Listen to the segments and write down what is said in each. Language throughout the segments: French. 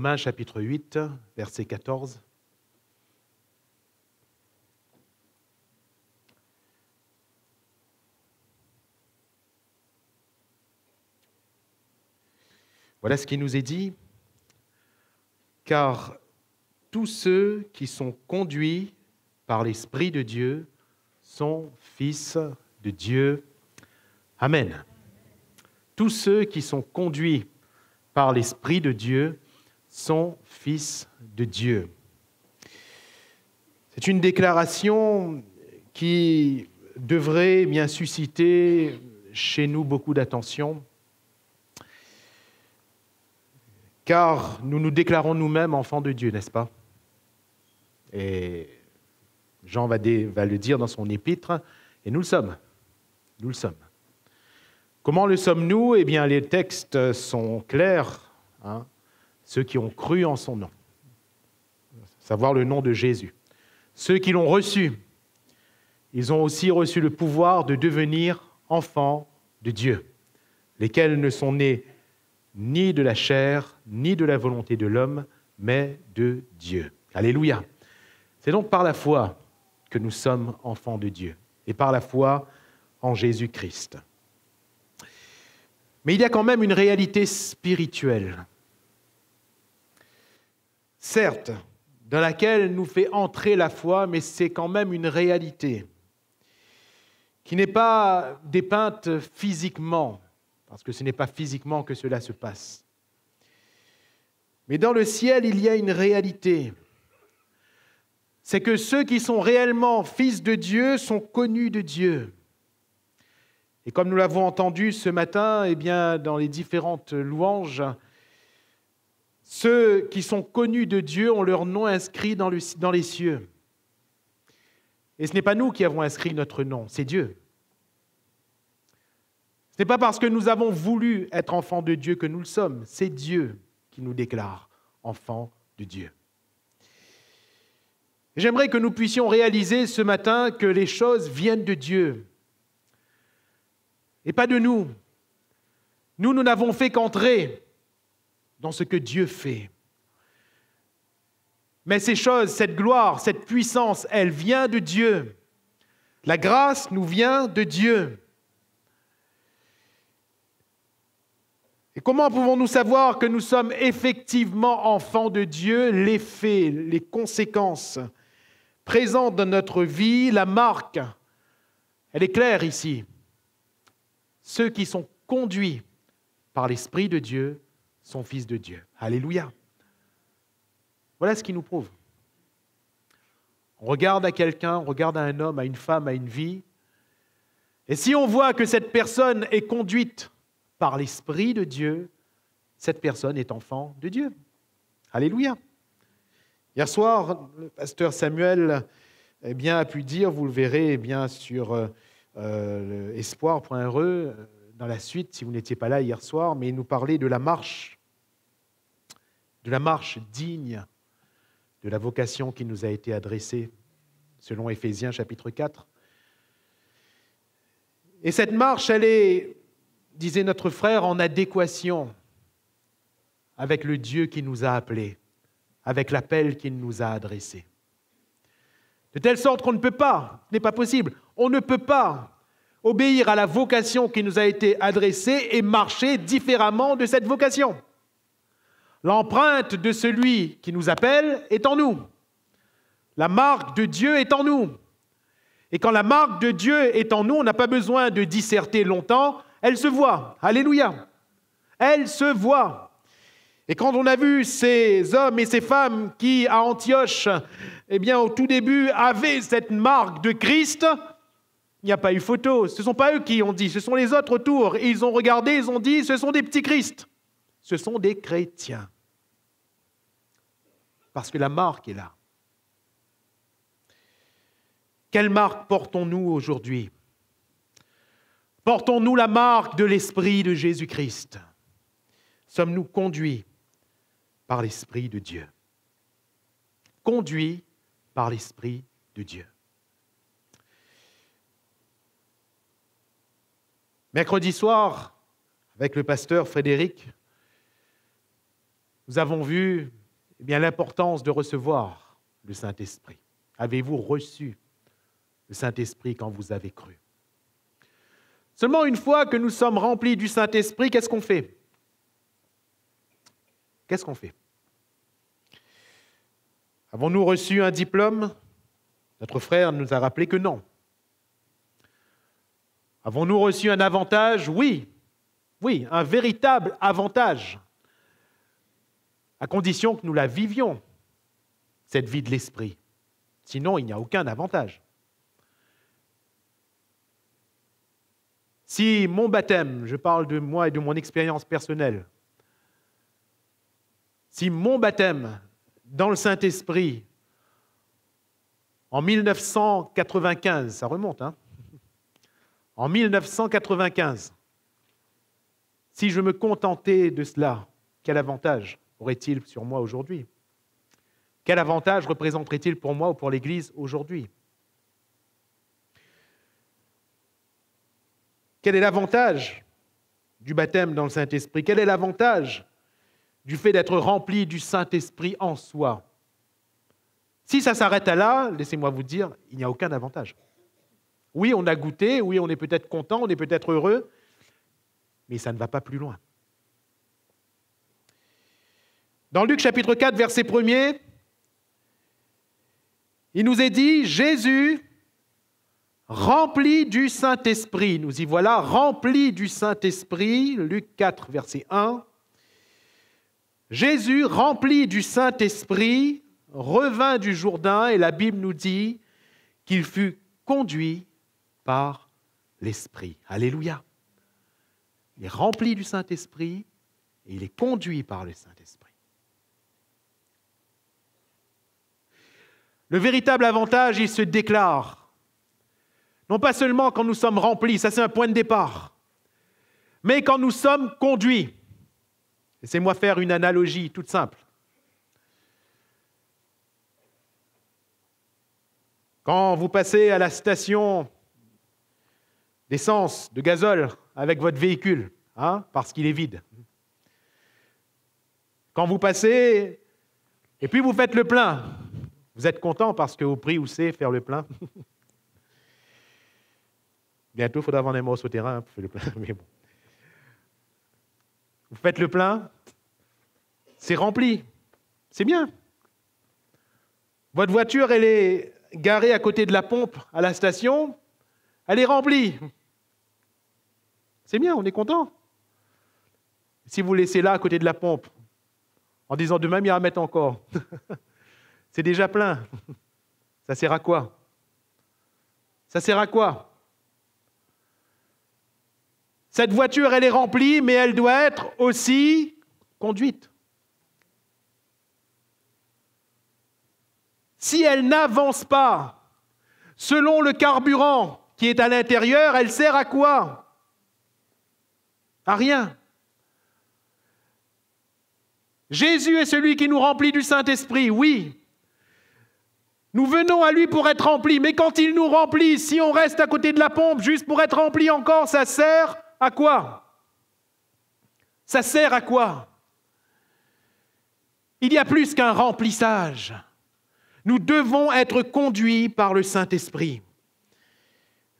Romains chapitre 8, verset 14. Voilà ce qui nous est dit. Car tous ceux qui sont conduits par l'Esprit de Dieu sont fils de Dieu. Amen. Tous ceux qui sont conduits par l'Esprit de Dieu sont fils de Dieu. C'est une déclaration qui devrait bien susciter chez nous beaucoup d'attention, car nous nous déclarons nous-mêmes enfants de Dieu, n'est-ce pas? Et Jean va le dire dans son épître, et nous le sommes. Nous le sommes. Comment le sommes-nous? Eh bien, les textes sont clairs, ceux qui ont cru en son nom, à savoir le nom de Jésus. Ceux qui l'ont reçu, ils ont aussi reçu le pouvoir de devenir enfants de Dieu, lesquels ne sont nés ni de la chair, ni de la volonté de l'homme, mais de Dieu. Alléluia. C'est donc par la foi que nous sommes enfants de Dieu, et par la foi en Jésus-Christ. Mais il y a quand même une réalité spirituelle, certes, dans laquelle nous fait entrer la foi, mais c'est quand même une réalité qui n'est pas dépeinte physiquement, parce que ce n'est pas physiquement que cela se passe. Mais dans le ciel, il y a une réalité. C'est que ceux qui sont réellement fils de Dieu sont connus de Dieu. Et comme nous l'avons entendu ce matin, eh bien, dans les différentes louanges, ceux qui sont connus de Dieu ont leur nom inscrit dans les cieux. Et ce n'est pas nous qui avons inscrit notre nom, c'est Dieu. Ce n'est pas parce que nous avons voulu être enfants de Dieu que nous le sommes, c'est Dieu qui nous déclare enfants de Dieu. J'aimerais que nous puissions réaliser ce matin que les choses viennent de Dieu et pas de nous. Nous n'avons fait qu'entrer dans ce que Dieu fait. Mais ces choses, cette gloire, cette puissance, elle vient de Dieu. La grâce nous vient de Dieu. Et comment pouvons-nous savoir que nous sommes effectivement enfants de Dieu? L'effet, les conséquences présentes dans notre vie, la marque, elle est claire ici. Ceux qui sont conduits par l'Esprit de Dieu sont fils de Dieu. Alléluia. Voilà ce qui nous prouve. On regarde à quelqu'un, on regarde à un homme, à une femme, à une vie, et si on voit que cette personne est conduite par l'Esprit de Dieu, cette personne est enfant de Dieu. Alléluia. Hier soir, le pasteur Samuel a pu dire, vous le verrez sur espoir.re, dans la suite, si vous n'étiez pas là hier soir, mais il nous parlait de la marche digne de la vocation qui nous a été adressée, selon Éphésiens chapitre 4. Et cette marche, elle est, disait notre frère, en adéquation avec le Dieu qui nous a appelés, avec l'appel qu'il nous a adressé. De telle sorte qu'on ne peut pas, ce n'est pas possible, on ne peut pas obéir à la vocation qui nous a été adressée et marcher différemment de cette vocation. L'empreinte de celui qui nous appelle est en nous. La marque de Dieu est en nous. Et quand la marque de Dieu est en nous, on n'a pas besoin de disserter longtemps, elle se voit. Alléluia. Elle se voit. Et quand on a vu ces hommes et ces femmes qui, à Antioche, au tout début, avaient cette marque de Christ, il n'y a pas eu photo. Ce ne sont pas eux qui ont dit, ce sont les autres autour. Et ils ont regardé, ils ont dit, ce sont des petits Christ. Ce sont des chrétiens. Parce que la marque est là. Quelle marque portons-nous aujourd'hui? Portons-nous la marque de l'Esprit de Jésus-Christ? Sommes-nous conduits par l'Esprit de Dieu? Conduits par l'Esprit de Dieu. Mercredi soir, avec le pasteur Frédéric, nous avons vu l'importance de recevoir le Saint-Esprit. Avez-vous reçu le Saint-Esprit quand vous avez cru? Seulement une fois que nous sommes remplis du Saint-Esprit, qu'est-ce qu'on fait? Qu'est-ce qu'on fait? Avons-nous reçu un diplôme? Notre frère nous a rappelé que non. Avons-nous reçu un avantage? Oui. Oui, un véritable avantage, à condition que nous la vivions, cette vie de l'esprit. Sinon, il n'y a aucun avantage. Si mon baptême, je parle de moi et de mon expérience personnelle, si mon baptême dans le Saint-Esprit, en 1995, ça remonte, hein? En 1995, si je me contentais de cela, quel avantage aurait-il sur moi aujourd'hui? Quel avantage représenterait-il pour moi ou pour l'Église aujourd'hui? Quel est l'avantage du baptême dans le Saint-Esprit? Quel est l'avantage du fait d'être rempli du Saint-Esprit en soi? Si ça s'arrête à là, laissez-moi vous dire, il n'y a aucun avantage. Oui, on a goûté, oui, on est peut-être content, on est peut-être heureux, mais ça ne va pas plus loin. Dans Luc chapitre 4, verset 1er, il nous est dit, Jésus, rempli du Saint-Esprit, nous y voilà, rempli du Saint-Esprit, Luc 4, verset 1, Jésus, rempli du Saint-Esprit, revint du Jourdain, et la Bible nous dit qu'il fut conduit par l'Esprit. Alléluia. Il est rempli du Saint-Esprit et il est conduit par le Saint-Esprit. Le véritable avantage, il se déclare. Non pas seulement quand nous sommes remplis, ça c'est un point de départ, mais quand nous sommes conduits. Laissez-moi faire une analogie toute simple. Quand vous passez à la station d'essence, de gazole, avec votre véhicule, parce qu'il est vide. Quand vous passez, et puis vous faites le plein, vous êtes content parce qu'au prix où c'est faire le plein. Bientôt, il faudra vendre un morceau au terrain pour faire le plein, mais bon. Vous faites le plein, c'est rempli, c'est bien. Votre voiture, elle est garée à côté de la pompe à la station, elle est remplie. C'est bien, on est content. Si vous laissez là, à côté de la pompe, en disant demain, il y a à mettre encore, c'est déjà plein. Ça sert à quoi? Ça sert à quoi? Cette voiture, elle est remplie, mais elle doit être aussi conduite. Si elle n'avance pas selon le carburant qui est à l'intérieur, elle sert à quoi? À rien. Jésus est celui qui nous remplit du Saint-Esprit, oui. Nous venons à lui pour être remplis, mais quand il nous remplit, si on reste à côté de la pompe juste pour être rempli encore, ça sert à quoi? Ça sert à quoi? Il y a plus qu'un remplissage. Nous devons être conduits par le Saint-Esprit.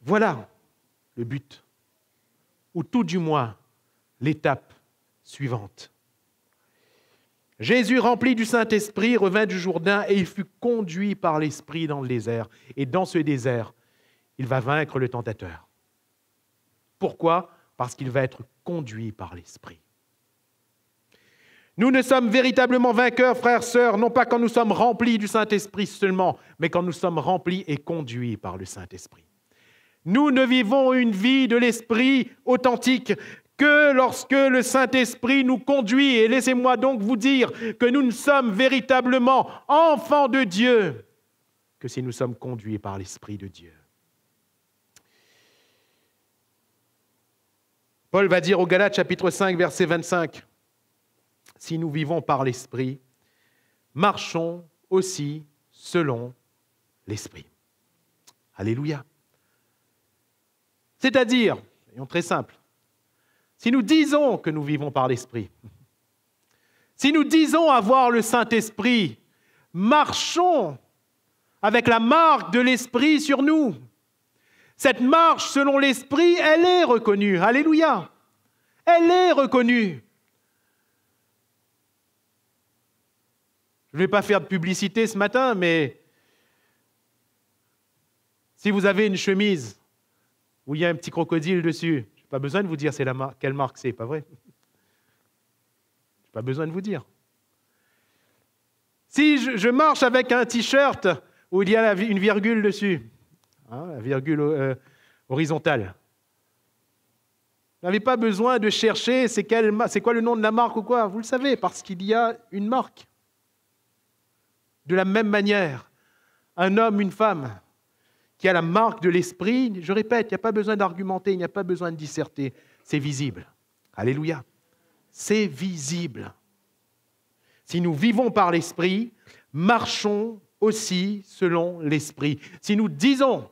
Voilà le but, ou tout du moins l'étape suivante. Jésus, rempli du Saint-Esprit, revint du Jourdain et il fut conduit par l'Esprit dans le désert. Et dans ce désert, il va vaincre le tentateur. Pourquoi? Parce qu'il va être conduit par l'Esprit. Nous ne sommes véritablement vainqueurs, frères, sœurs, non pas quand nous sommes remplis du Saint-Esprit seulement, mais quand nous sommes remplis et conduits par le Saint-Esprit. Nous ne vivons une vie de l'Esprit authentique que lorsque le Saint-Esprit nous conduit. Et laissez-moi donc vous dire que nous ne sommes véritablement enfants de Dieu que si nous sommes conduits par l'Esprit de Dieu. Paul va dire aux Galates, chapitre 5, verset 25, « Si nous vivons par l'Esprit, marchons aussi selon l'Esprit. » Alléluia. C'est-à-dire, soyons très simples, si nous disons que nous vivons par l'Esprit, Si nous disons avoir le Saint-Esprit, marchons avec la marque de l'Esprit sur nous. Cette marche selon l'Esprit, elle est reconnue. Alléluia. Elle est reconnue. Je ne vais pas faire de publicité ce matin, mais si vous avez une chemise où il y a un petit crocodile dessus, je n'ai pas besoin de vous dire quelle marque c'est, pas vrai? Je n'ai pas besoin de vous dire. Si je marche avec un t-shirt où il y a une virgule dessus, la virgule horizontale, vous n'avez pas besoin de chercher c'est quoi le nom de la marque ou quoi, vous le savez, parce qu'il y a une marque. De la même manière, un homme, une femme qui a la marque de l'Esprit, je répète, il n'y a pas besoin d'argumenter, il n'y a pas besoin de disserter, c'est visible. Alléluia. C'est visible. Si nous vivons par l'Esprit, marchons aussi selon l'Esprit. Si nous disons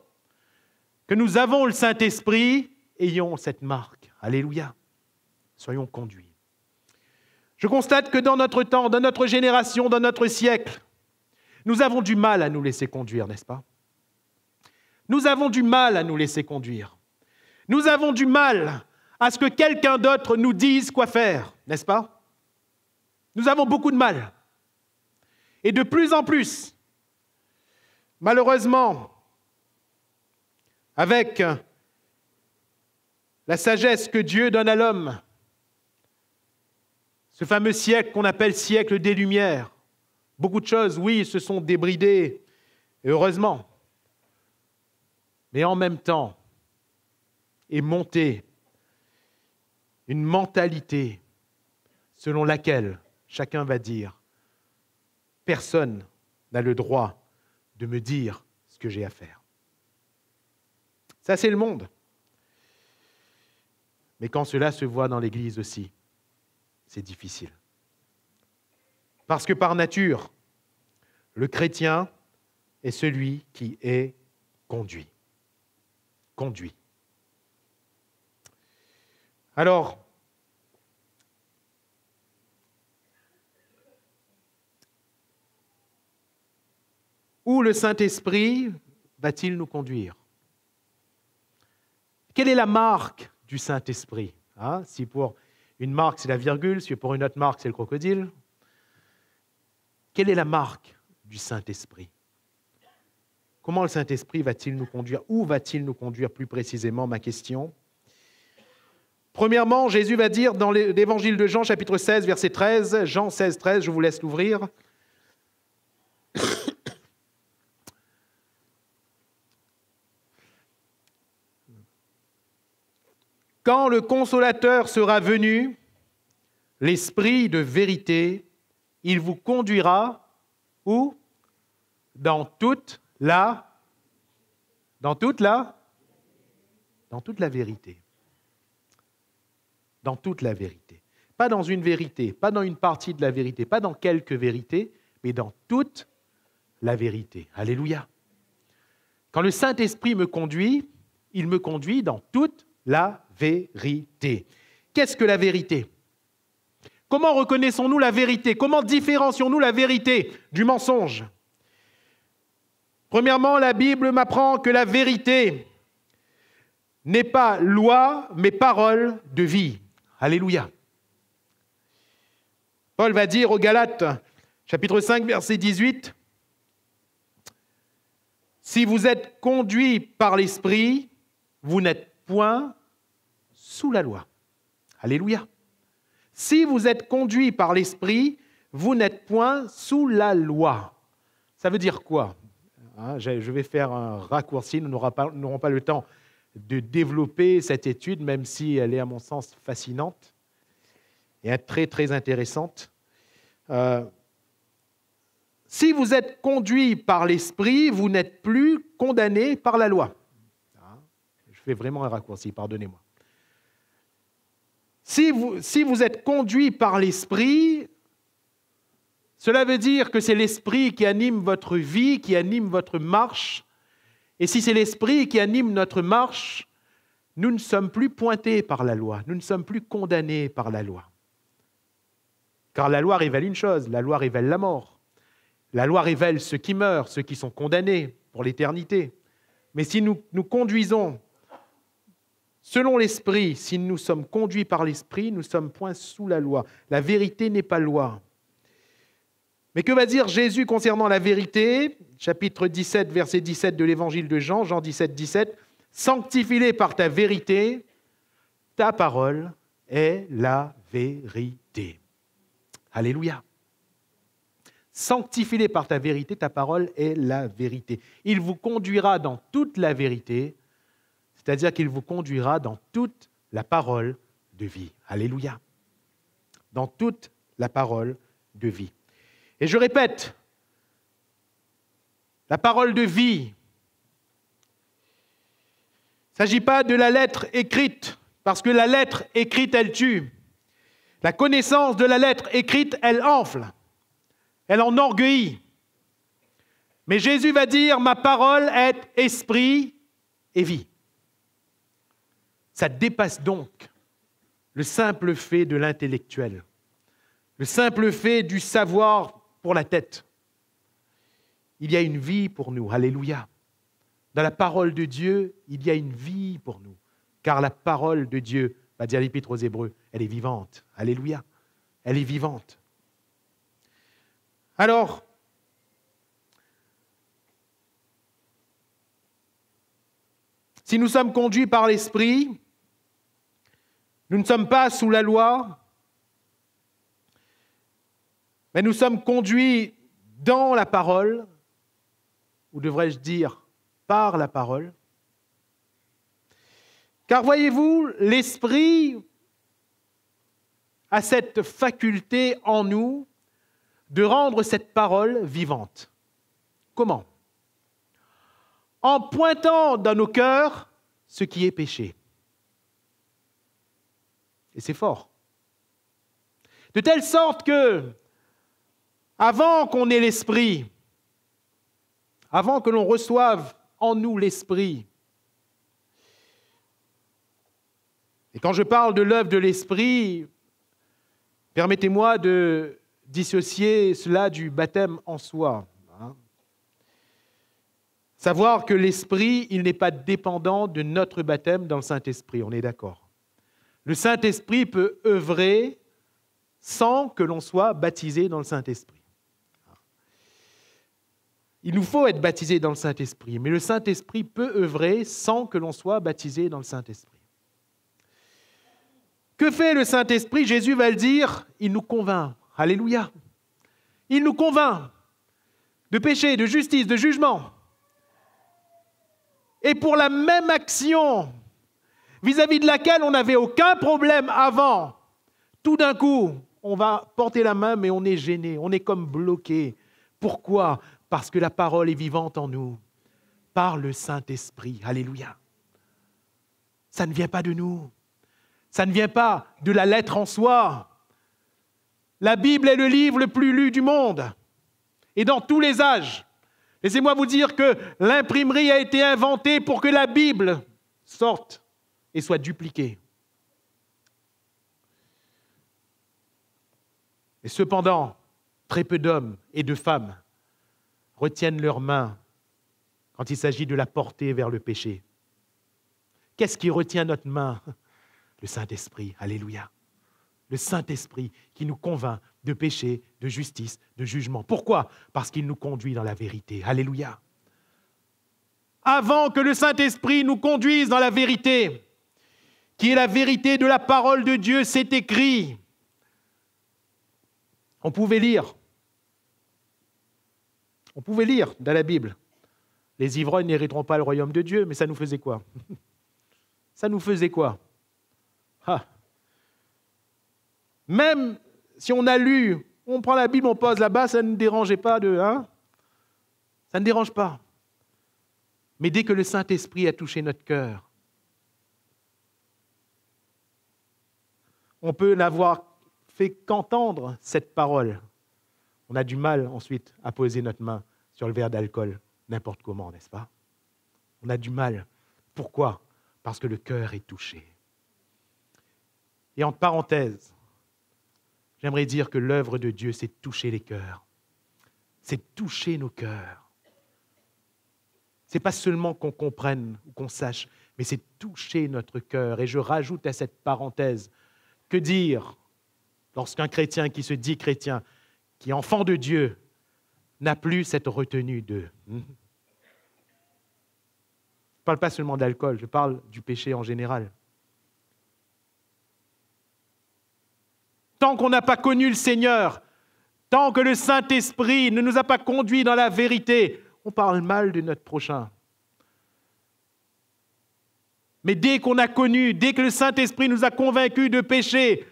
que nous avons le Saint-Esprit, ayons cette marque. Alléluia. Soyons conduits. Je constate que dans notre temps, dans notre génération, dans notre siècle, nous avons du mal à nous laisser conduire, n'est-ce pas? Nous avons du mal à nous laisser conduire. Nous avons du mal à ce que quelqu'un d'autre nous dise quoi faire, n'est-ce pas? Nous avons beaucoup de mal. Et de plus en plus, malheureusement, avec la sagesse que Dieu donne à l'homme, ce fameux siècle qu'on appelle siècle des Lumières, beaucoup de choses, oui, se sont débridées, et heureusement. Mais en même temps, est montée une mentalité selon laquelle chacun va dire « Personne n'a le droit de me dire ce que j'ai à faire. » Ça, c'est le monde. Mais quand cela se voit dans l'Église aussi, c'est difficile. Parce que par nature, le chrétien est celui qui est conduit. Conduit. Alors, où le Saint-Esprit va-t-il nous conduire? Quelle est la marque du Saint-Esprit? Si pour une marque, c'est la virgule, si pour une autre marque, c'est le crocodile. Quelle est la marque du Saint-Esprit? Comment le Saint-Esprit va-t-il nous conduire? Où va-t-il nous conduire plus précisément, ma question? Premièrement, Jésus va dire dans l'Évangile de Jean, chapitre 16, verset 13, Jean 16, 13, je vous laisse l'ouvrir. Quand le Consolateur sera venu, l'Esprit de vérité, il vous conduira où? Dans toute la vérité. Dans toute la vérité. Pas dans une vérité, pas dans une partie de la vérité, pas dans quelques vérités, mais dans toute la vérité. Alléluia. Quand le Saint-Esprit me conduit, il me conduit dans toute la vérité. Qu'est-ce que la vérité? Comment reconnaissons-nous la vérité? Comment différencions-nous la vérité du mensonge? Premièrement, la Bible m'apprend que la vérité n'est pas loi, mais parole de vie. Alléluia. Paul va dire aux Galates, chapitre 5, verset 18, « Si vous êtes conduits par l'Esprit, vous n'êtes point sous la loi. » Alléluia. Si vous êtes conduits par l'Esprit, vous n'êtes point sous la loi. Ça veut dire quoi? Je vais faire un raccourci, nous n'aurons pas le temps de développer cette étude, même si elle est à mon sens fascinante et très, très intéressante. Si vous êtes conduits par l'Esprit, vous n'êtes plus condamnés par la loi. Je fais vraiment un raccourci, pardonnez-moi. Si vous êtes conduits par l'Esprit, cela veut dire que c'est l'Esprit qui anime votre vie, qui anime votre marche. Et si c'est l'Esprit qui anime notre marche, nous ne sommes plus pointés par la loi, nous ne sommes plus condamnés par la loi. Car la loi révèle une chose, la loi révèle la mort. La loi révèle ceux qui meurent, ceux qui sont condamnés pour l'éternité. Mais si nous nous conduisons selon l'Esprit, si nous sommes conduits par l'Esprit, nous ne sommes point sous la loi. La vérité n'est pas loi. Mais que va dire Jésus concernant la vérité ? Chapitre 17, verset 17 de l'Évangile de Jean, Jean 17, 17. « Sanctifie-les par ta vérité, ta parole est la vérité. » Alléluia. Sanctifie-les par ta vérité, ta parole est la vérité. Il vous conduira dans toute la vérité, c'est-à-dire qu'il vous conduira dans toute la parole de vie. Alléluia. Dans toute la parole de vie. Et je répète, la parole de vie, il ne s'agit pas de la lettre écrite, parce que la lettre écrite, elle tue. La connaissance de la lettre écrite, elle enfle, elle enorgueillit. Mais Jésus va dire, ma parole est esprit et vie. Ça dépasse donc le simple fait de l'intellectuel, le simple fait du savoir pour la tête. Il y a une vie pour nous, alléluia. Dans la parole de Dieu, il y a une vie pour nous, car la parole de Dieu, va dire l'Épître aux Hébreux, elle est vivante, alléluia, elle est vivante. Alors, si nous sommes conduits par l'Esprit, nous ne sommes pas sous la loi, mais nous sommes conduits dans la parole, ou devrais-je dire par la parole. Car voyez-vous, l'Esprit a cette faculté en nous de rendre cette parole vivante. Comment ? En pointant dans nos cœurs ce qui est péché. Et c'est fort. De telle sorte que, avant qu'on ait l'Esprit, avant que l'on reçoive en nous l'Esprit, et quand je parle de l'œuvre de l'Esprit, permettez-moi de dissocier cela du baptême en soi. Savoir que l'Esprit, il n'est pas dépendant de notre baptême dans le Saint-Esprit, on est d'accord. Le Saint-Esprit peut œuvrer sans que l'on soit baptisé dans le Saint-Esprit. Il nous faut être baptisé dans le Saint-Esprit, mais le Saint-Esprit peut œuvrer sans que l'on soit baptisé dans le Saint-Esprit. Que fait le Saint-Esprit ? Jésus va le dire, il nous convainc. Alléluia. Il nous convainc de péché, de justice, de jugement. Et pour la même action vis-à-vis de laquelle on n'avait aucun problème avant, tout d'un coup, on va porter la main, mais on est gêné, on est comme bloqué. Pourquoi ? Parce que la parole est vivante en nous, par le Saint-Esprit. Alléluia. Ça ne vient pas de nous. Ça ne vient pas de la lettre en soi. La Bible est le livre le plus lu du monde, et dans tous les âges. Laissez-moi vous dire que l'imprimerie a été inventée pour que la Bible sorte et soit dupliquée. Et cependant, très peu d'hommes et de femmes retiennent leurs mains quand il s'agit de la porter vers le péché. Qu'est-ce qui retient notre main ? Le Saint-Esprit, alléluia. Le Saint-Esprit qui nous convainc de péché, de justice, de jugement. Pourquoi ? Parce qu'il nous conduit dans la vérité, alléluia. Avant que le Saint-Esprit nous conduise dans la vérité, qui est la vérité de la parole de Dieu, c'est écrit. On pouvait lire dans la Bible. Les ivrognes n'hériteront pas le royaume de Dieu, mais ça nous faisait quoi ? Ça nous faisait quoi ? Ah. Même si on a lu, on prend la Bible, on pose là-bas, ça ne dérangeait pas de... Ça ne dérange pas. Mais dès que le Saint-Esprit a touché notre cœur, on peut n'avoir fait qu'entendre cette parole. On a du mal ensuite à poser notre main sur le verre d'alcool, n'importe comment, n'est-ce pas ? On a du mal. Pourquoi ? Parce que le cœur est touché. Et entre parenthèses, J'aimerais dire que l'œuvre de Dieu, c'est de toucher les cœurs. C'est de toucher nos cœurs. Ce n'est pas seulement qu'on comprenne ou qu'on sache, mais c'est de toucher notre cœur. Et je rajoute à cette parenthèse, que dire lorsqu'un chrétien qui se dit chrétien, qui est enfant de Dieu, n'a plus cette retenue d'eux. Je ne parle pas seulement d'alcool, je parle du péché en général. Tant qu'on n'a pas connu le Seigneur, tant que le Saint-Esprit ne nous a pas conduits dans la vérité, on parle mal de notre prochain. Mais dès qu'on a connu, dès que le Saint-Esprit nous a convaincus de péché,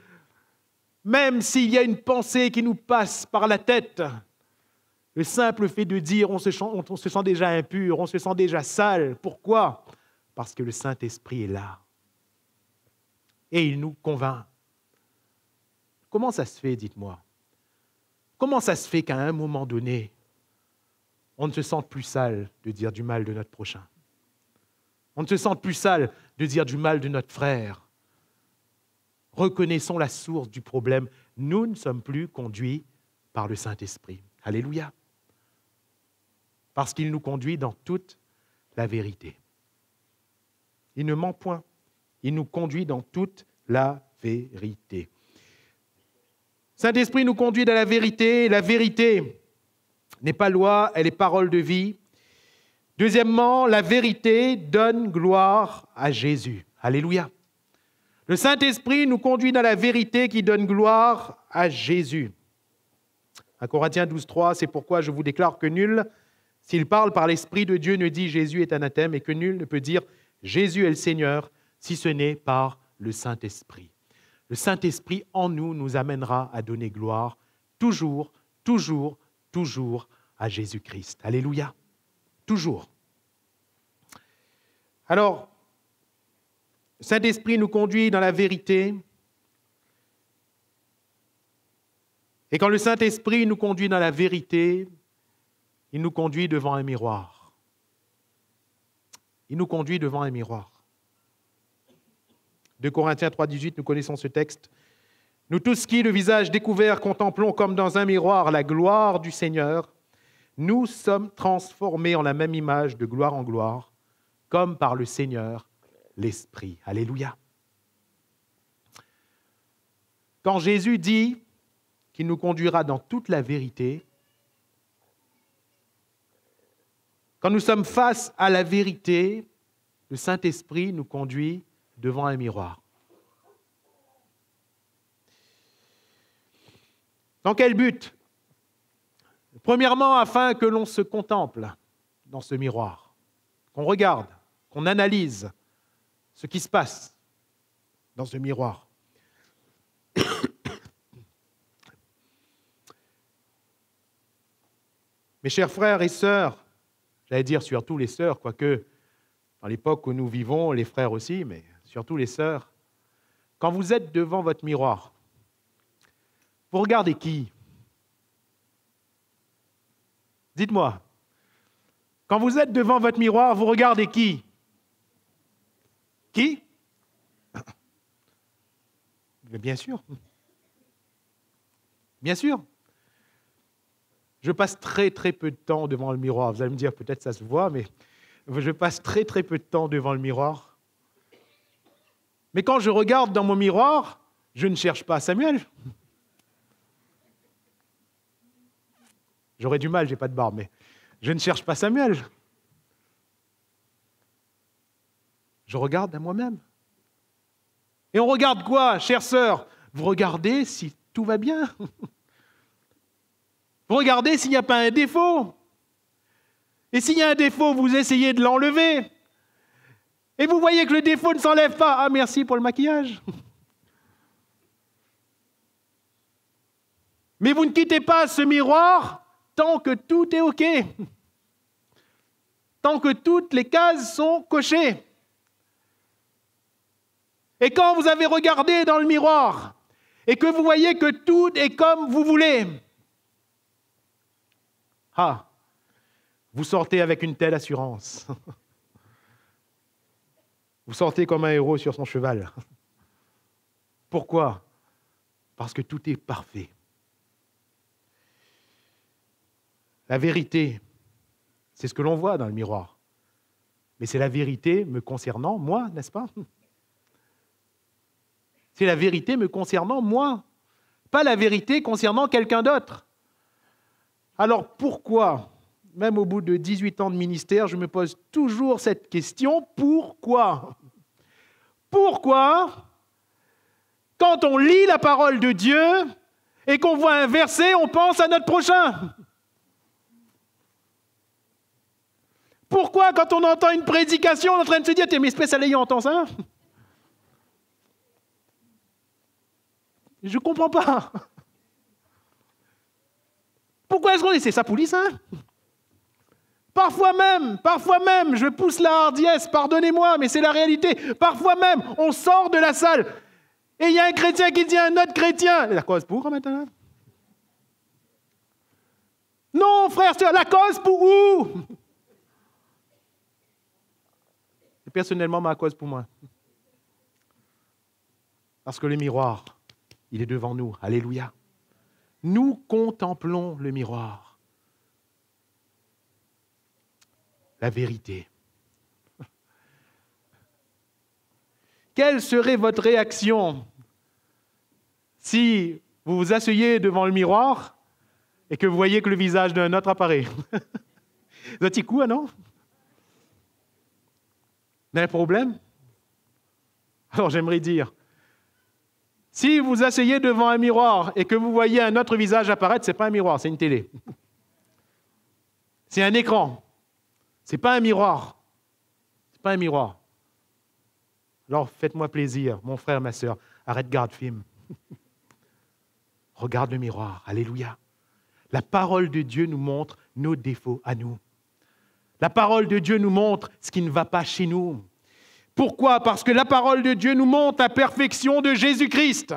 même s'il y a une pensée qui nous passe par la tête, le simple fait de dire on se sent déjà impur, on se sent déjà sale. Pourquoi? Parce que le Saint-Esprit est là. Et il nous convainc. Comment ça se fait, dites-moi? Comment ça se fait qu'à un moment donné, on ne se sente plus sale de dire du mal de notre prochain? On ne se sente plus sale de dire du mal de notre frère. Reconnaissons la source du problème. Nous ne sommes plus conduits par le Saint-Esprit. Alléluia. Parce qu'il nous conduit dans toute la vérité. Il ne ment point. Il nous conduit dans toute la vérité. Saint-Esprit nous conduit dans la vérité. La vérité n'est pas loi, elle est parole de vie. Deuxièmement, la vérité donne gloire à Jésus. Alléluia. Le Saint-Esprit nous conduit dans la vérité qui donne gloire à Jésus. 1 Corinthiens 12:3, c'est pourquoi je vous déclare que nul, s'il parle par l'Esprit de Dieu, ne dit Jésus est anathème et que nul ne peut dire Jésus est le Seigneur si ce n'est par le Saint-Esprit. Le Saint-Esprit en nous nous amènera à donner gloire toujours, toujours, toujours à Jésus-Christ. Alléluia. Toujours. Alors, le Saint-Esprit nous conduit dans la vérité. Et quand le Saint-Esprit nous conduit dans la vérité, il nous conduit devant un miroir. Il nous conduit devant un miroir. 2 Corinthiens 3,18, nous connaissons ce texte. Nous tous qui, le visage découvert, contemplons comme dans un miroir la gloire du Seigneur, nous sommes transformés en la même image de gloire en gloire, comme par le Seigneur, l'Esprit. Alléluia. Quand Jésus dit qu'il nous conduira dans toute la vérité, quand nous sommes face à la vérité, le Saint-Esprit nous conduit devant un miroir. Dans quel but? Premièrement, afin que l'on se contemple dans ce miroir, qu'on regarde, qu'on analyse ce qui se passe dans ce miroir. Mes chers frères et sœurs, j'allais dire surtout les sœurs, quoique dans l'époque où nous vivons, les frères aussi, mais surtout les sœurs, quand vous êtes devant votre miroir, vous regardez qui? Dites-moi, quand vous êtes devant votre miroir, vous regardez qui? Qui? Bien sûr. Bien sûr. Je passe très peu de temps devant le miroir. Vous allez me dire, peut-être ça se voit, mais je passe très peu de temps devant le miroir. Mais quand je regarde dans mon miroir, je ne cherche pas Samuel. J'aurais du mal, je n'ai pas de barbe, mais je ne cherche pas Samuel. Je regarde à moi-même. Et on regarde quoi, chère sœur? Vous regardez si tout va bien. Vous regardez s'il n'y a pas un défaut. Et s'il y a un défaut, vous essayez de l'enlever. Et vous voyez que le défaut ne s'enlève pas. Ah, merci pour le maquillage. Mais vous ne quittez pas ce miroir tant que tout est OK. Tant que toutes les cases sont cochées. Et quand vous avez regardé dans le miroir et que vous voyez que tout est comme vous voulez, vous sortez avec une telle assurance. Vous sortez comme un héros sur son cheval. Pourquoi? parce que tout est parfait. La vérité, c'est ce que l'on voit dans le miroir. Mais c'est la vérité me concernant, moi, n'est-ce pas? C'est la vérité me concernant, moi, pas la vérité concernant quelqu'un d'autre. Alors pourquoi, même au bout de 18 ans de ministère, je me pose toujours cette question, pourquoi? Pourquoi, quand on lit la parole de Dieu et qu'on voit un verset, on pense à notre prochain? Pourquoi, quand on entend une prédication, on est en train de se dire « T'es mais espèce à l'ayant entend ça ?» Je ne comprends pas. Pourquoi est-ce qu'on dit « C'est ça police, hein ?» Parfois même, je pousse la hardiesse, pardonnez-moi, mais c'est la réalité. Parfois même, on sort de la salle et il y a un chrétien qui dit à un autre chrétien « La cause pour maintenant ?» Non, frère, c'est la cause pour où? Et personnellement, ma cause pour moi. Parce que le miroir, il est devant nous. Alléluia. Nous contemplons le miroir. La vérité. Quelle serait votre réaction si vous vous asseyez devant le miroir et que vous voyez que le visage d'un autre apparaît? Vous êtes coup, non? Vous avez un problème? Alors j'aimerais dire, si vous asseyez devant un miroir et que vous voyez un autre visage apparaître, ce n'est pas un miroir, c'est une télé. C'est un écran. Ce n'est pas un miroir. Ce n'est pas un miroir. Alors faites-moi plaisir, mon frère, ma sœur, arrête de regarder le film. Regarde le miroir. Alléluia. La parole de Dieu nous montre nos défauts à nous. La parole de Dieu nous montre ce qui ne va pas chez nous. Pourquoi? Parce que la parole de Dieu nous montre la perfection de Jésus-Christ.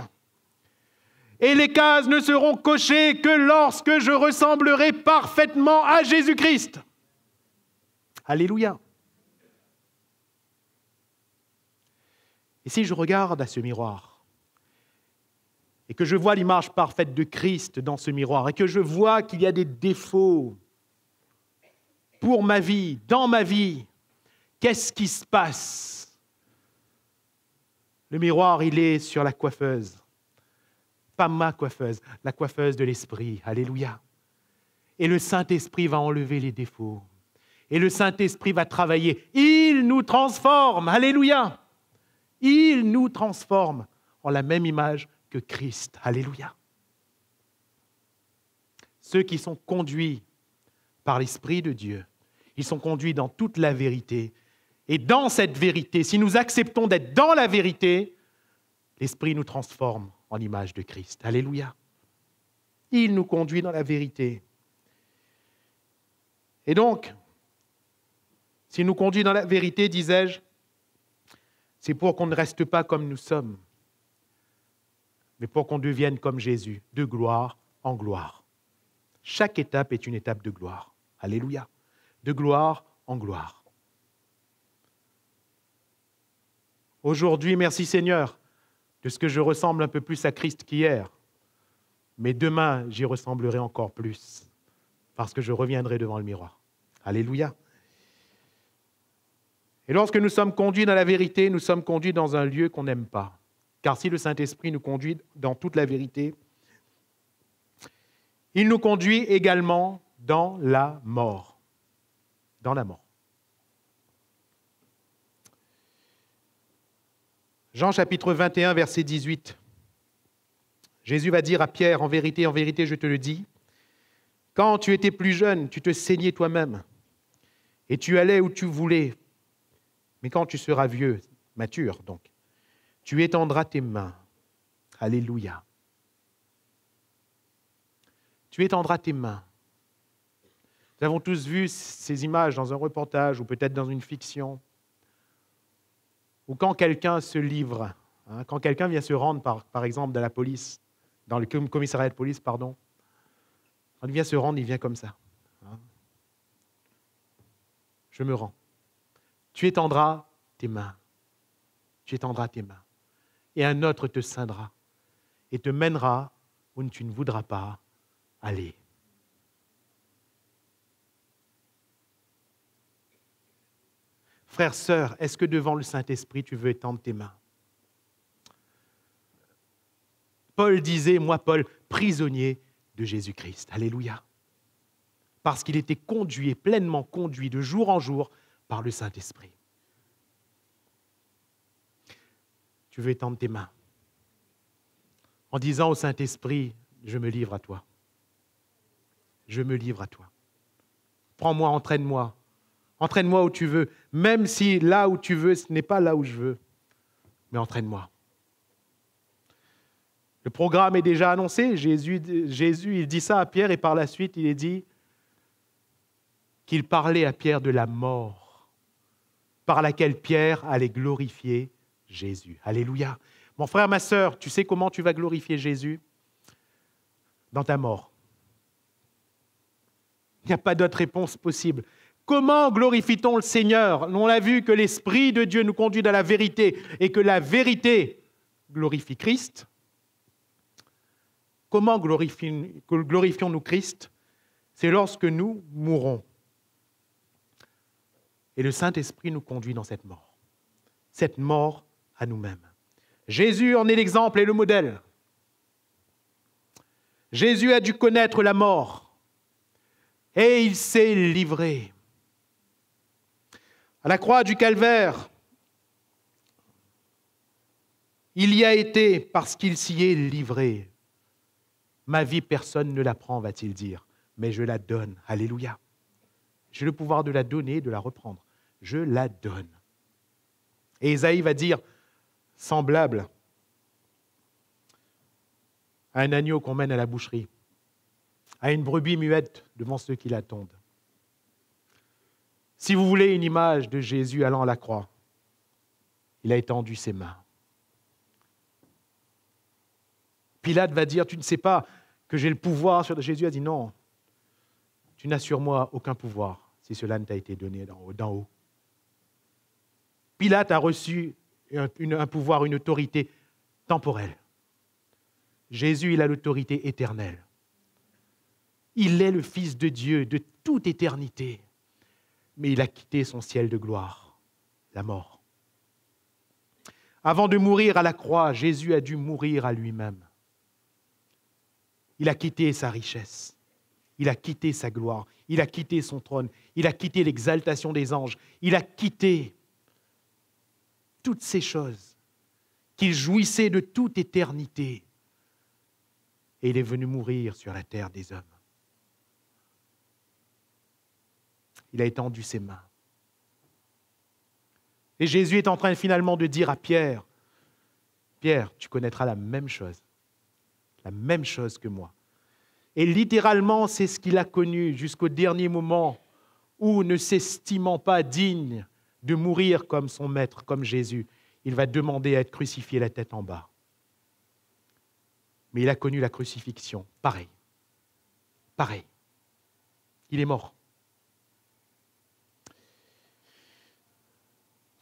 Et les cases ne seront cochées que lorsque je ressemblerai parfaitement à Jésus-Christ. Alléluia. Et si je regarde à ce miroir et que je vois l'image parfaite de Christ dans ce miroir et que je vois qu'il y a des défauts pour ma vie, dans ma vie, qu'est-ce qui se passe? Le miroir, il est sur la coiffeuse. Pas ma coiffeuse, la coiffeuse de l'Esprit. Alléluia. Et le Saint-Esprit va enlever les défauts. Et le Saint-Esprit va travailler. Il nous transforme. Alléluia. Il nous transforme en la même image que Christ. Alléluia. Ceux qui sont conduits par l'Esprit de Dieu, ils sont conduits dans toute la vérité. Et dans cette vérité, si nous acceptons d'être dans la vérité, l'Esprit nous transforme en image de Christ. Alléluia. Il nous conduit dans la vérité. Et donc, s'il nous conduit dans la vérité, disais-je, c'est pour qu'on ne reste pas comme nous sommes, mais pour qu'on devienne comme Jésus, de gloire en gloire. Chaque étape est une étape de gloire. Alléluia. De gloire en gloire. Aujourd'hui, merci Seigneur, de ce que je ressemble un peu plus à Christ qu'hier. Mais demain, j'y ressemblerai encore plus, parce que je reviendrai devant le miroir. Alléluia. Et lorsque nous sommes conduits dans la vérité, nous sommes conduits dans un lieu qu'on n'aime pas. Car si le Saint-Esprit nous conduit dans toute la vérité, il nous conduit également dans la mort. Dans la mort. Jean chapitre 21, verset 18. Jésus va dire à Pierre, en vérité, je te le dis, quand tu étais plus jeune, tu te saignais toi-même et tu allais où tu voulais. Mais quand tu seras vieux, mature donc, tu étendras tes mains. Alléluia. Tu étendras tes mains. Nous avons tous vu ces images dans un reportage ou peut-être dans une fiction. Ou quand quelqu'un se livre, quand quelqu'un vient se rendre, par exemple, dans la police, dans le commissariat de police, pardon, quand il vient se rendre, il vient comme ça. Je me rends. Tu étendras tes mains. Tu étendras tes mains. Et un autre te ceindra. et te mènera où tu ne voudras pas aller. Frères, sœurs, est-ce que devant le Saint-Esprit, tu veux étendre tes mains? Paul disait, moi Paul, prisonnier de Jésus-Christ. Alléluia. Parce qu'il était conduit, pleinement conduit de jour en jour par le Saint-Esprit. Tu veux étendre tes mains en disant au Saint-Esprit, je me livre à toi. Je me livre à toi. Prends-moi, entraîne-moi. Entraîne-moi où tu veux, même si là où tu veux, ce n'est pas là où je veux. Mais entraîne-moi. Le programme est déjà annoncé. Jésus, il dit ça à Pierre et par la suite, il est dit qu'il parlait à Pierre de la mort par laquelle Pierre allait glorifier Jésus. Alléluia. Mon frère, ma sœur, tu sais comment tu vas glorifier Jésus? Dans ta mort. Il n'y a pas d'autre réponse possible. Comment glorifie-t-on le Seigneur? On a vu que l'Esprit de Dieu nous conduit dans la vérité et que la vérité glorifie Christ. Comment glorifions-nous Christ? C'est lorsque nous mourons. Et le Saint-Esprit nous conduit dans cette mort à nous-mêmes. Jésus en est l'exemple et le modèle. Jésus a dû connaître la mort et il s'est livré. À la croix du Calvaire, il y a été parce qu'il s'y est livré. Ma vie, personne ne la prend, va-t-il dire, mais je la donne. Alléluia. J'ai le pouvoir de la donner et de la reprendre. Je la donne. Et Ésaïe va dire, semblable à un agneau qu'on mène à la boucherie, à une brebis muette devant ceux qui l'attendent. Si vous voulez une image de Jésus allant à la croix, il a étendu ses mains. Pilate va dire, tu ne sais pas que j'ai le pouvoir sur... Jésus a dit, non, tu n'as sur moi aucun pouvoir si cela ne t'a été donné d'en haut. Pilate a reçu un pouvoir, une autorité temporelle. Jésus, il a l'autorité éternelle. Il est le Fils de Dieu de toute éternité, mais il a quitté son ciel de gloire, la mort. Avant de mourir à la croix, Jésus a dû mourir à lui-même. Il a quitté sa richesse, il a quitté sa gloire, il a quitté son trône, il a quitté l'exaltation des anges, il a quitté toutes ces choses qu'il jouissait de toute éternité. Et il est venu mourir sur la terre des hommes. Il a étendu ses mains. Et Jésus est en train finalement de dire à Pierre, Pierre, tu connaîtras la même chose que moi. Et littéralement, c'est ce qu'il a connu jusqu'au dernier moment où, ne s'estimant pas digne de mourir comme son maître, comme Jésus, il va demander à être crucifié la tête en bas. Mais il a connu la crucifixion, pareil. Il est mort.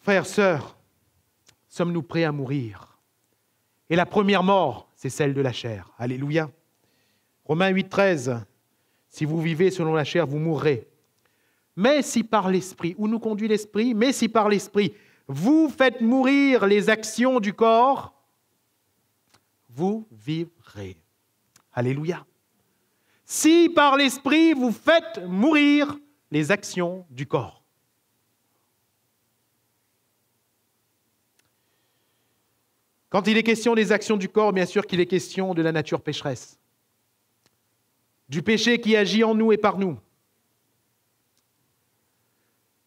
Frères, sœurs, sommes-nous prêts à mourir? Et la première mort, c'est celle de la chair. Alléluia. Romains 8, 13. Si vous vivez selon la chair, vous mourrez. Mais si par l'Esprit, où nous conduit l'Esprit? Mais si par l'Esprit, vous faites mourir les actions du corps, vous vivrez. Alléluia. Si par l'Esprit, vous faites mourir les actions du corps. Quand il est question des actions du corps, bien sûr qu'il est question de la nature pécheresse, du péché qui agit en nous et par nous.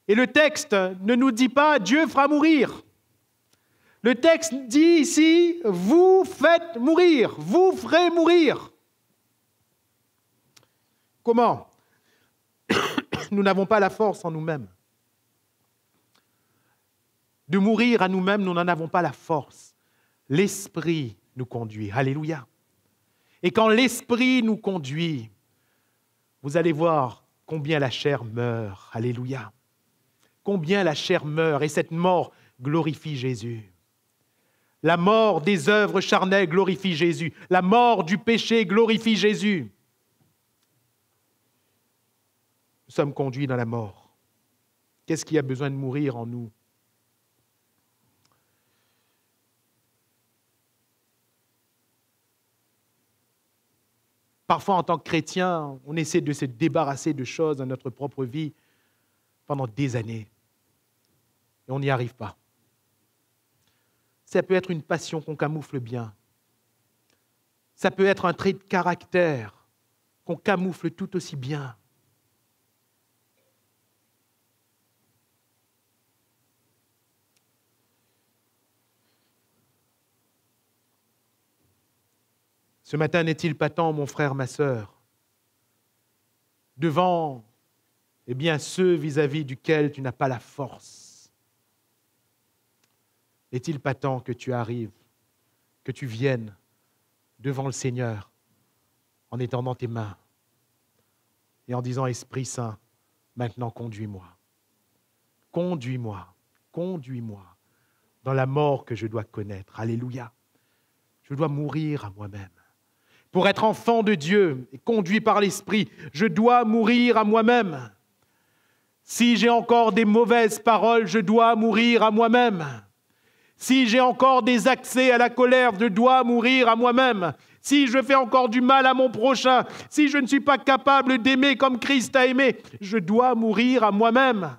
Et le texte ne nous dit pas « Dieu fera mourir ». Le texte dit ici « Vous faites mourir, vous ferez mourir ». Comment? Nous n'avons pas la force en nous-mêmes. De mourir à nous-mêmes, nous n'en avons pas la force. L'Esprit nous conduit. Alléluia. Et quand l'Esprit nous conduit, vous allez voir combien la chair meurt. Alléluia. Combien la chair meurt et cette mort glorifie Jésus. La mort des œuvres charnelles glorifie Jésus. La mort du péché glorifie Jésus. Nous sommes conduits dans la mort. Qu'est-ce qui a besoin de mourir en nous? Parfois, en tant que chrétien, on essaie de se débarrasser de choses dans notre propre vie pendant des années. Et on n'y arrive pas. Ça peut être une passion qu'on camoufle bien. Ça peut être un trait de caractère qu'on camoufle tout aussi bien. Ce matin, n'est-il pas temps, mon frère, ma sœur, devant ceux vis-à-vis duquel tu n'as pas la force, n'est-il pas temps que tu arrives, que tu viennes devant le Seigneur en étendant tes mains et en disant, Esprit Saint, maintenant conduis-moi. Conduis-moi, conduis-moi dans la mort que je dois connaître. Alléluia. Je dois mourir à moi-même. Pour être enfant de Dieu et conduit par l'Esprit, je dois mourir à moi-même. Si j'ai encore des mauvaises paroles, je dois mourir à moi-même. Si j'ai encore des accès à la colère, je dois mourir à moi-même. Si je fais encore du mal à mon prochain, si je ne suis pas capable d'aimer comme Christ a aimé, je dois mourir à moi-même.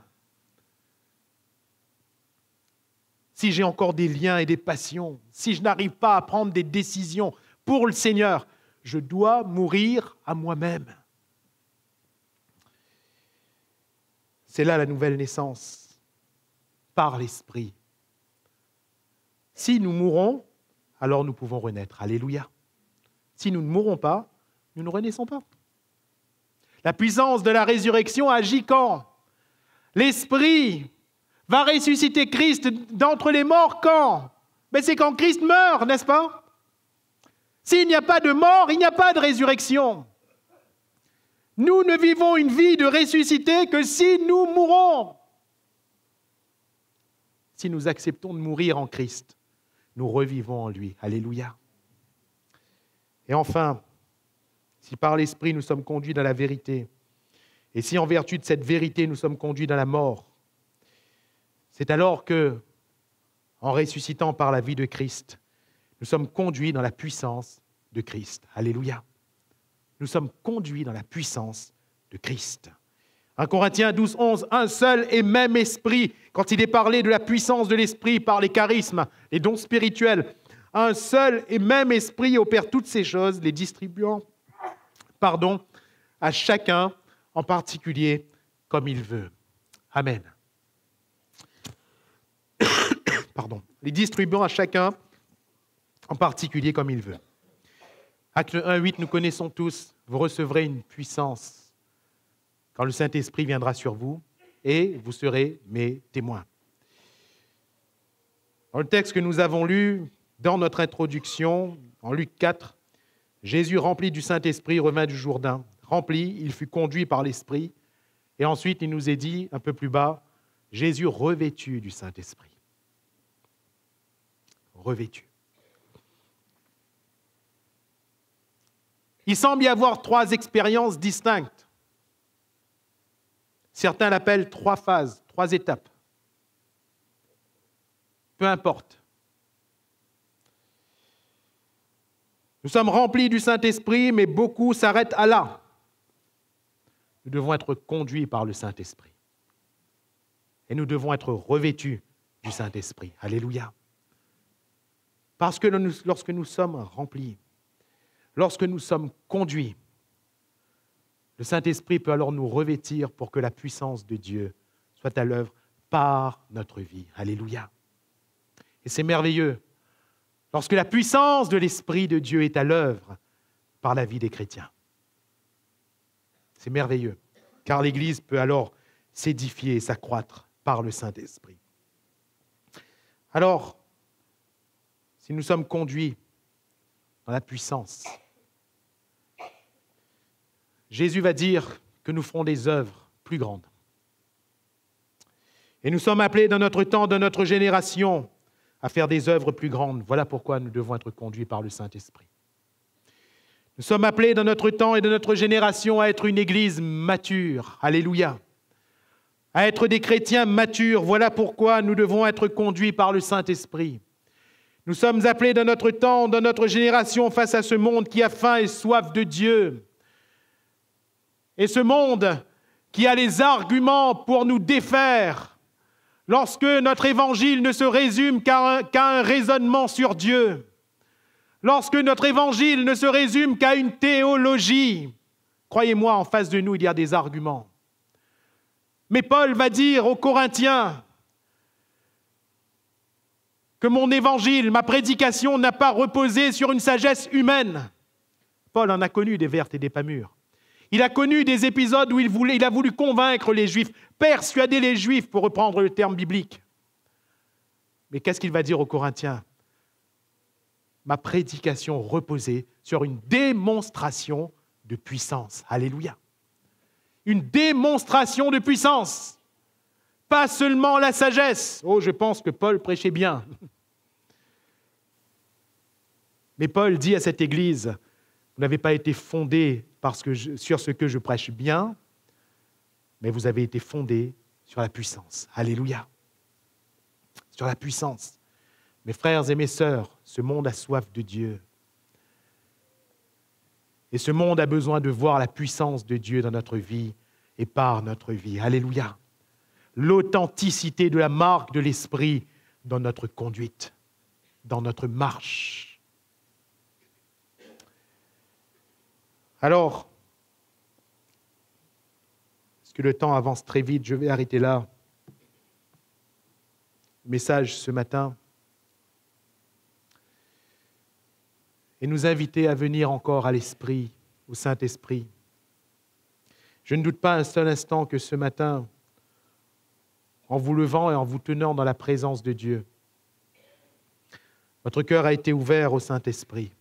Si j'ai encore des liens et des passions, si je n'arrive pas à prendre des décisions pour le Seigneur, je dois mourir à moi-même. C'est là la nouvelle naissance, par l'Esprit. Si nous mourons, alors nous pouvons renaître. Alléluia. Si nous ne mourons pas, nous ne renaissons pas. La puissance de la résurrection agit quand? L'Esprit va ressusciter Christ d'entre les morts quand? Mais c'est quand Christ meurt, n'est-ce pas? S'il n'y a pas de mort, il n'y a pas de résurrection. Nous ne vivons une vie de ressuscité que si nous mourons. Si nous acceptons de mourir en Christ, nous revivons en lui. Alléluia. Et enfin, si par l'Esprit nous sommes conduits dans la vérité, et si en vertu de cette vérité nous sommes conduits dans la mort, c'est alors que, en ressuscitant par la vie de Christ, nous sommes conduits dans la puissance de Christ. Alléluia. Nous sommes conduits dans la puissance de Christ. 1 Corinthiens 12, 11, un seul et même esprit, quand il est parlé de la puissance de l'esprit par les charismes, les dons spirituels, un seul et même esprit opère toutes ces choses, les distribuant, à chacun en particulier comme il veut. Amen. Les distribuant à chacun en particulier comme il veut. Acte 1, 8, nous connaissons tous, vous recevrez une puissance quand le Saint-Esprit viendra sur vous et vous serez mes témoins. Dans le texte que nous avons lu, dans notre introduction, en Luc 4, Jésus, rempli du Saint-Esprit, revint du Jourdain. Rempli, il fut conduit par l'Esprit. Et ensuite, il nous est dit, un peu plus bas, Jésus revêtu du Saint-Esprit. Revêtu. Il semble y avoir 3 expériences distinctes. Certains l'appellent 3 phases, 3 étapes. Peu importe. Nous sommes remplis du Saint-Esprit, mais beaucoup s'arrêtent à là. Nous devons être conduits par le Saint-Esprit. Et nous devons être revêtus du Saint-Esprit. Alléluia. Parce que lorsque nous sommes remplis, lorsque nous sommes conduits, le Saint-Esprit peut alors nous revêtir pour que la puissance de Dieu soit à l'œuvre par notre vie. Alléluia. Et c'est merveilleux. Lorsque la puissance de l'Esprit de Dieu est à l'œuvre par la vie des chrétiens. C'est merveilleux, car l'Église peut alors s'édifier et s'accroître par le Saint-Esprit. Alors, si nous sommes conduits dans la puissance, Jésus va dire que nous ferons des œuvres plus grandes. Et nous sommes appelés dans notre temps, dans notre génération, à faire des œuvres plus grandes. Voilà pourquoi nous devons être conduits par le Saint-Esprit. Nous sommes appelés dans notre temps et dans notre génération à être une Église mature. Alléluia. À être des chrétiens matures. Voilà pourquoi nous devons être conduits par le Saint-Esprit. Nous sommes appelés dans notre temps, dans notre génération, face à ce monde qui a faim et soif de Dieu. Et ce monde qui a les arguments pour nous défaire lorsque notre évangile ne se résume qu'à un raisonnement sur Dieu, lorsque notre évangile ne se résume qu'à une théologie. Croyez-moi, en face de nous, il y a des arguments. Mais Paul va dire aux Corinthiens que mon évangile, ma prédication n'a pas reposé sur une sagesse humaine. Paul en a connu des vertes et des pas mûres. Il a connu des épisodes où il a voulu convaincre les Juifs, persuader les Juifs, pour reprendre le terme biblique. Mais qu'est-ce qu'il va dire aux Corinthiens? Ma prédication reposait sur une démonstration de puissance. Alléluia. Une démonstration de puissance. Pas seulement la sagesse. Oh, je pense que Paul prêchait bien. Mais Paul dit à cette Église, vous n'avez pas été fondés sur ce que je prêche bien, mais vous avez été fondés sur la puissance. Alléluia. Sur la puissance. Mes frères et mes sœurs, ce monde a soif de Dieu. Et ce monde a besoin de voir la puissance de Dieu dans notre vie et par notre vie. Alléluia. L'authenticité de la marque de l'Esprit dans notre conduite, dans notre marche. Alors, parce que le temps avance très vite, je vais arrêter là. Le message ce matin. Et nous inviter à venir encore à l'Esprit, au Saint-Esprit. Je ne doute pas un seul instant que ce matin, en vous levant et en vous tenant dans la présence de Dieu, votre cœur a été ouvert au Saint-Esprit.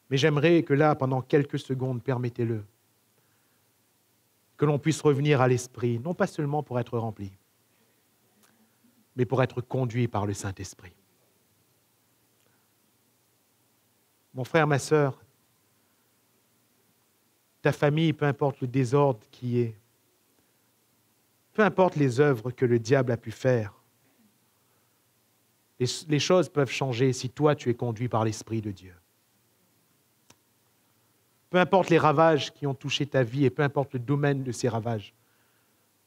Mais j'aimerais que là, pendant quelques secondes, permettez-le, que l'on puisse revenir à l'Esprit, non pas seulement pour être rempli, mais pour être conduit par le Saint-Esprit. Mon frère, ma sœur, ta famille, peu importe le désordre qui est, peu importe les œuvres que le diable a pu faire, les choses peuvent changer si toi tu es conduit par l'Esprit de Dieu. Peu importe les ravages qui ont touché ta vie et peu importe le domaine de ces ravages,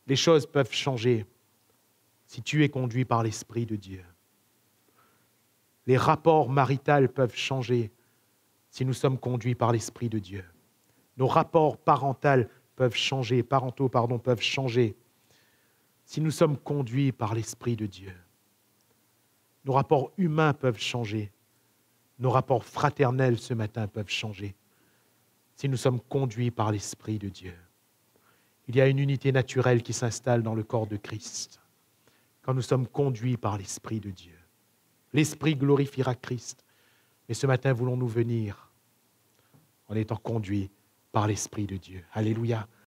les choses peuvent changer si tu es conduit par l'Esprit de Dieu. Les rapports maritaux peuvent changer si nous sommes conduits par l'Esprit de Dieu. Nos rapports parentaux peuvent changer si nous sommes conduits par l'Esprit de Dieu. Nos rapports humains peuvent changer. Nos rapports fraternels ce matin peuvent changer si nous sommes conduits par l'Esprit de Dieu. Il y a une unité naturelle qui s'installe dans le corps de Christ quand nous sommes conduits par l'Esprit de Dieu. L'Esprit glorifiera Christ. Mais ce matin, voulons-nous venir en étant conduits par l'Esprit de Dieu. Alléluia.